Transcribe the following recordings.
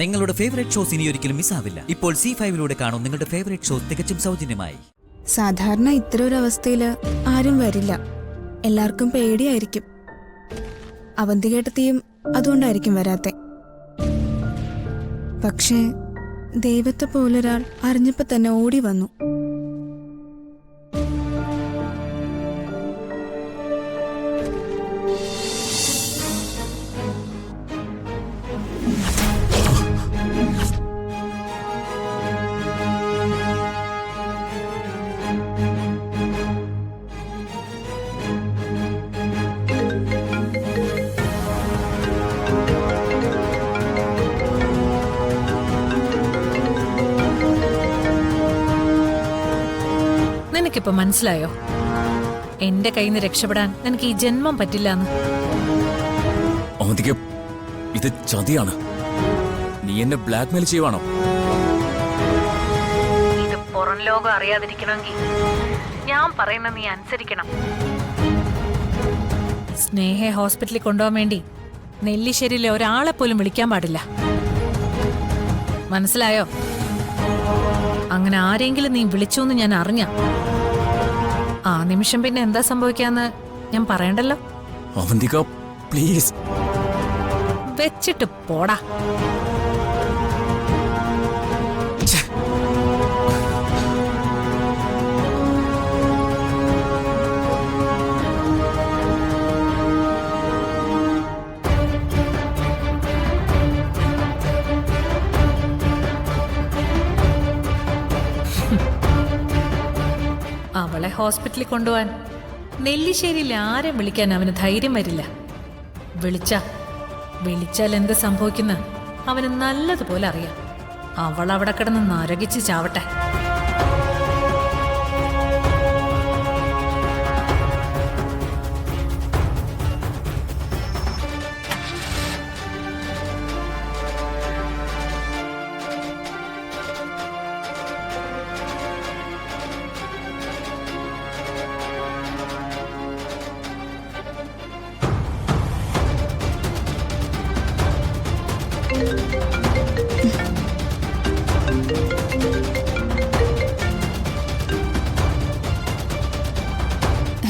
നിങ്ങളുടെ favourite shows ഇനി ഒരിക്കലും മിസ്സാവില്ല. ഇപ്പോൾ C5 കാണും നിങ്ങളുടെ ഫേവറേറ്റ് ഷോസ് തികച്ചും സൗജന്യമായി. സാധാരണ ഇത്തരൊരു അവസ്ഥയില് ആരും വരില്ല, എല്ലാവർക്കും പേടിയായിരിക്കും. അവന്തികേട്ടത്തിയും അതുകൊണ്ടായിരിക്കും വരാത്തെ. പക്ഷേ ദൈവത്തെ പോലൊരാൾ അറിഞ്ഞപ്പോ തന്നെ ഓടി വന്നു. നിനക്കിപ്പോ മനസ്സിലായോ? എന്റെ കയ്യിൽ നിന്ന് രക്ഷപ്പെടാൻ നിനക്ക് ഈ ജന്മം പറ്റില്ലാന്ന്. ഇത് ചതിയാണ്. നീ എന്നെ ബ്ലാക്ക്മെയിൽ ചെയ്യുവാണോ? ഇത് പുറം ലോകം അറിയാതിരിക്കണമെങ്കിൽ ഞാൻ പറയുന്ന നീ അനുസരിക്കണം. സ്നേഹയെ ഹോസ്പിറ്റലിൽ കൊണ്ടുപോകാൻ വേണ്ടി നെല്ലിശ്ശേരിയിലെ ഒരാളെ പോലും വിളിക്കാൻ പാടില്ല. മനസ്സിലായോ? അങ്ങനെ ആരെങ്കിലും നീ വിളിച്ചോന്ന് ഞാൻ അറിഞ്ഞ ആ നിമിഷം പിന്നെ എന്താ സംഭവിക്കാന്ന് ഞാൻ പറയണ്ടല്ലോ. അവന്തിക പ്ലീസ്. വെച്ചിട്ട് പോടാ. അവളെ ഹോസ്പിറ്റലിൽ കൊണ്ടുപോവാൻ നെല്ലിശ്ശേരിയിൽ ആരും വിളിക്കാൻ അവന് ധൈര്യം വരില്ല. വിളിച്ചാൽ എന്ത് സംഭവിക്കുന്ന അവന് നല്ലതുപോലെ അറിയാം. അവൾ അവിടെ കിടന്ന് നരകിച്ച് ചാവട്ടെ.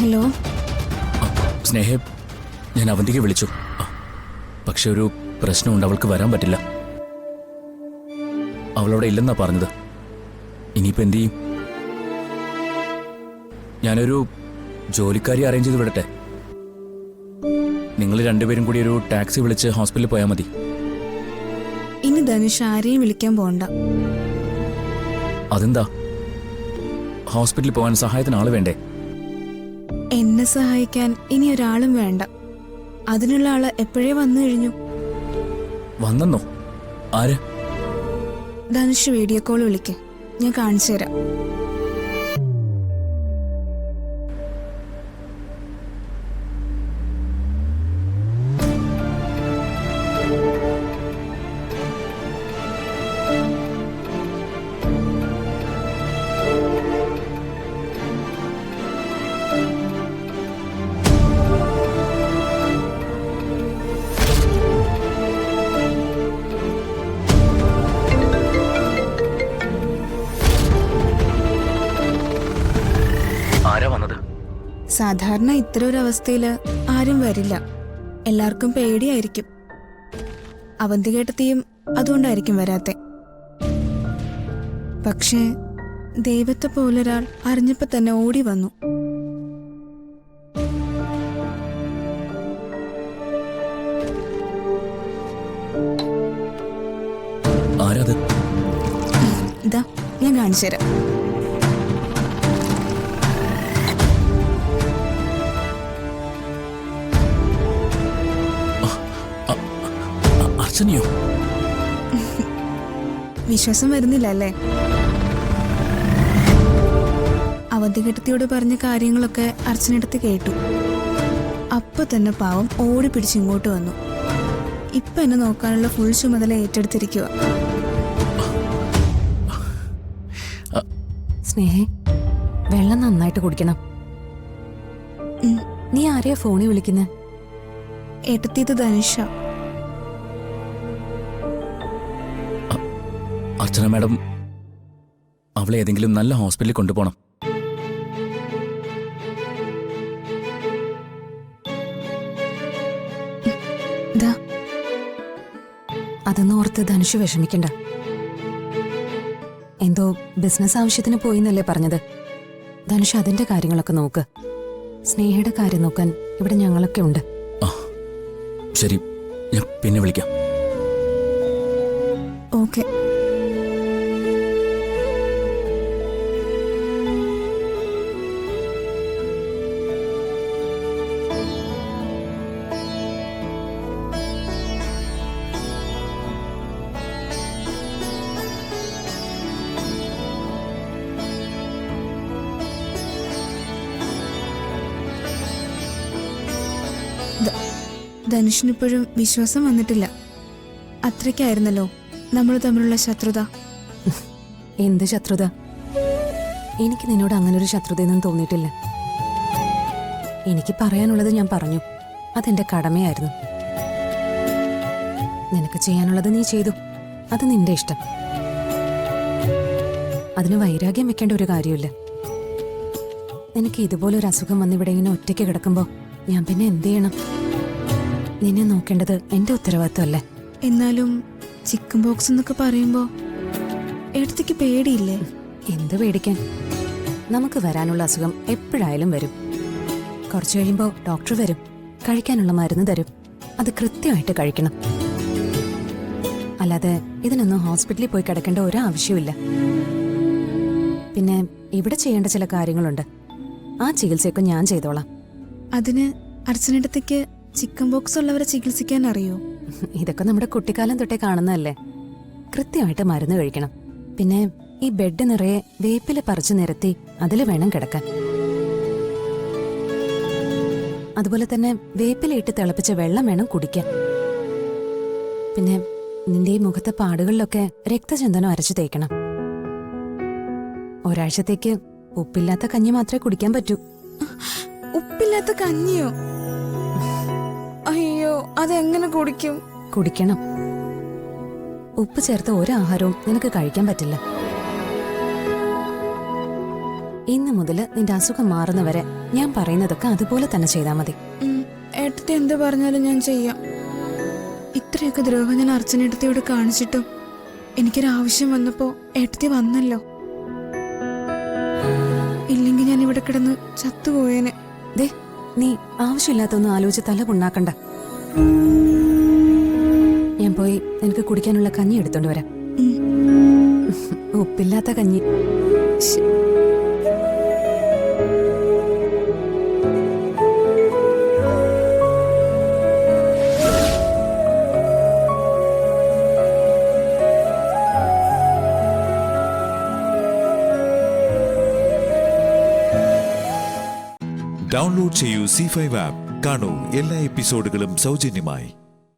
ഹലോ സ്നേഹ, ഞാൻ അവന്തിക വിളിച്ചു. പക്ഷെ ഒരു പ്രശ്നമുണ്ട്, അവൾക്ക് വരാൻ പറ്റില്ല. അവളവിടെ ഇല്ലെന്നാ പറഞ്ഞത്. ഇനിയിപ്പോ എന്ത് ചെയ്യും? ഞാനൊരു ജോലിക്കാരി അറേഞ്ച് ചെയ്ത് വിടട്ടെ? നിങ്ങൾ രണ്ടുപേരും കൂടി ഒരു ടാക്സി വിളിച്ച് ഹോസ്പിറ്റലിൽ പോയാൽ മതി. ഇനി ധനുഷ് ആരെയും വിളിക്കാൻ പോണ്ട. അതെന്താ? ഹോസ്പിറ്റലിൽ പോകാൻ സഹായത്തിന് ആള് വേണ്ടേ? എന്നെ സഹായിക്കാൻ ഇനി ഒരാളും വേണ്ട. അതിനുള്ള ആള് എപ്പോഴേ വന്നു കഴിഞ്ഞു. വന്നെന്നോ? ആര്? ധനുഷ് വീഡിയോ കോൾ വിളിക്ക്, ഞാൻ കാണിച്ചു തരാം. സാധാരണ ഇത്തരൊരു അവസ്ഥയില് ആരും വരില്ല, എല്ലാവർക്കും പേടിയായിരിക്കും. അവന്തികേട്ടത്തിയും അതുകൊണ്ടായിരിക്കും വരാത്തെ. പക്ഷേ ദൈവത്തെ പോലൊരാൾ അറിഞ്ഞപ്പോ തന്നെ ഓടി വന്നു. ആരാത്? ഇതാ ഞാൻ കാണിച്ചു തരാം. അർച്ചനയോ? വിശ്വാസം വരുന്നില്ല അല്ലേ? അവന്തികേട്ടത്തിയോട് പറഞ്ഞ കാര്യങ്ങളൊക്കെ അർച്ചനടുത്ത് കേട്ടു. അപ്പൊ തന്നെ പാവം ഓടി പിടിച്ച് ഇങ്ങോട്ട് വന്നു. ഇപ്പൊ എന്നെ നോക്കാനുള്ള ഫുൾ ചുമതല ഏറ്റെടുത്തിരിക്കുക. സ്നേഹേ, വെള്ളം നന്നായിട്ട് കുടിക്കണം. നീ ആരെയാ ഫോണിൽ വിളിക്കുന്നത്? ഏട്ടത്തി, ഇത് ധനുഷ. അർച്ചന മാഡം അവളെ ഏതെങ്കിലും നല്ല ഹോസ്പിറ്റലിൽ കൊണ്ടുപോകണം. ദാ, അതൊന്നും ഓർത്ത് ധനുഷ് വിഷമിക്കണ്ട. എന്തോ ബിസിനസ് ആവശ്യത്തിന് പോയിന്നല്ലേ പറഞ്ഞത്. ധനുഷ് അതിന്റെ കാര്യങ്ങളൊക്കെ നോക്ക്. സ്നേഹയുടെ കാര്യം നോക്കാൻ ഇവിടെ ഞങ്ങളൊക്കെ ഉണ്ട്. ആ ശരി, ഞാൻ പിന്നെ വിളിക്കാം. ഓക്കെ. ധനുഷിനിപ്പോഴും വിശ്വാസം വന്നിട്ടില്ല. അത്രയ്ക്കായിരുന്നല്ലോ നമ്മൾ തമ്മിലുള്ള ശത്രുത. എന്ത് ശത്രുത? എനിക്ക് നിന്നോട് അങ്ങനൊരു ശത്രുതയൊന്നും തോന്നിയിട്ടില്ല. എനിക്ക് പറയാനുള്ളത് ഞാൻ പറഞ്ഞു. അതെന്റെ കടമയായിരുന്നു. നിനക്ക് ചെയ്യാനുള്ളത് നീ ചെയ്തു. അത് നിന്റെ ഇഷ്ടം. അതിന് വൈരാഗ്യം വെക്കേണ്ട ഒരു കാര്യമില്ല. നിനക്ക് ഇതുപോലൊരു അസുഖം വന്നിവിടെ ഇങ്ങനെ ഒറ്റയ്ക്ക് കിടക്കുമ്പോ ഞാൻ പിന്നെ എന്ത് ചെയ്യണം? നിന്നെ നോക്കേണ്ടത് എന്റെ ഉത്തരവാദിത്വമല്ലേ? എന്നാലും ചിക്കൻ ബോക്സ് എന്നൊക്കെ പറയുമ്പോ എടുത്തേക്ക് പേടിയില്ലേ? എന്ത് പേടിക്കാൻ? നമുക്ക് വരാനുള്ള അസുഖം എപ്പോഴായാലും വരും. കുറച്ചു കഴിയുമ്പോൾ ഡോക്ടർ വരും, കഴിക്കാനുള്ള മരുന്ന് തരും. അത് കൃത്യമായിട്ട് കഴിക്കണം. അല്ലാതെ ഇതിനൊന്നും ഹോസ്പിറ്റലിൽ പോയി കിടക്കേണ്ട ഒരാവശ്യമില്ല. പിന്നെ ഇവിടെ ചെയ്യേണ്ട ചില കാര്യങ്ങളുണ്ട്. ആ ചികിത്സയൊക്കെ ഞാൻ ചെയ്തോളാം. അതിന് അർച്ചനടുത്തേക്ക് ചിക്കൻ ബോക്സ് ഉള്ളവരെ ചികിത്സിക്കാൻ അറിയോ? ഇതൊക്കെ നമ്മുടെ കുട്ടിക്കാലം തൊട്ടേ കാണുന്നതല്ലേ. കൃത്യമായിട്ട് മരുന്ന് കഴിക്കണം. പിന്നെ ഈ ബെഡ് നിറയെ വേപ്പില പറിച്ചു നിരത്തി അതിൽ വേണം കിടക്കാൻ. അതുപോലെ തന്നെ വേപ്പിലയിട്ട് തിളപ്പിച്ച വെള്ളം വേണം കുടിക്കാൻ. പിന്നെ നിന്റെ ഈ മുഖത്തെ പാടുകളിലൊക്കെ രക്തചന്ദനം അരച്ചു തേക്കണം. ഒരാഴ്ചത്തേക്ക് ഉപ്പില്ലാത്ത കഞ്ഞി മാത്രമേ കുടിക്കാൻ പറ്റൂ. ഉപ്പില്ലാത്ത കഞ്ഞിയോ? അയ്യോ, അതെങ്ങനെ കുടിക്കും? കുടിക്കണം. ഉപ്പ് ചേർത്ത ഒരാഹാരവും നിനക്ക് കഴിക്കാൻ പറ്റില്ല. ഇന്ന് മുതൽ നിന്റെ അസുഖം മാറുന്നവരെ ഞാൻ പറയുന്നതൊക്കെ അതുപോലെ തന്നെ ചെയ്താൽ മതി. ഏട്ടത്തി എന്ത് പറഞ്ഞാലും ഞാൻ ചെയ്യാം. ഇത്രയൊക്കെ ദ്രോഹം ഞാൻ അർച്ചനേട്ടത്തിയോട് കാണിച്ചിട്ടും എനിക്കൊരാവശ്യം വന്നപ്പോ ഏട്ടത്തി വന്നല്ലോ. ഇല്ലെങ്കിൽ ഞാൻ ഇവിടെ കിടന്ന് ചത്തുപോയേനെ. ദേ, നീ ആവശ്യമില്ലാത്തൊന്നും ആലോചിച്ച് തല പുണ്ണാക്കണ്ട. ഞാൻ പോയി നിനക്ക് കുടിക്കാനുള്ള കഞ്ഞി എടുത്തോണ്ട് വരാം. ഉപ്പില്ലാത്ത കഞ്ഞി. ഡൗൺലോഡ് ചെയ്യൂ C5 ആപ്പ്. കാണൂ എല്ലാ എപ്പിസോഡുകളും സൗജന്യമായി.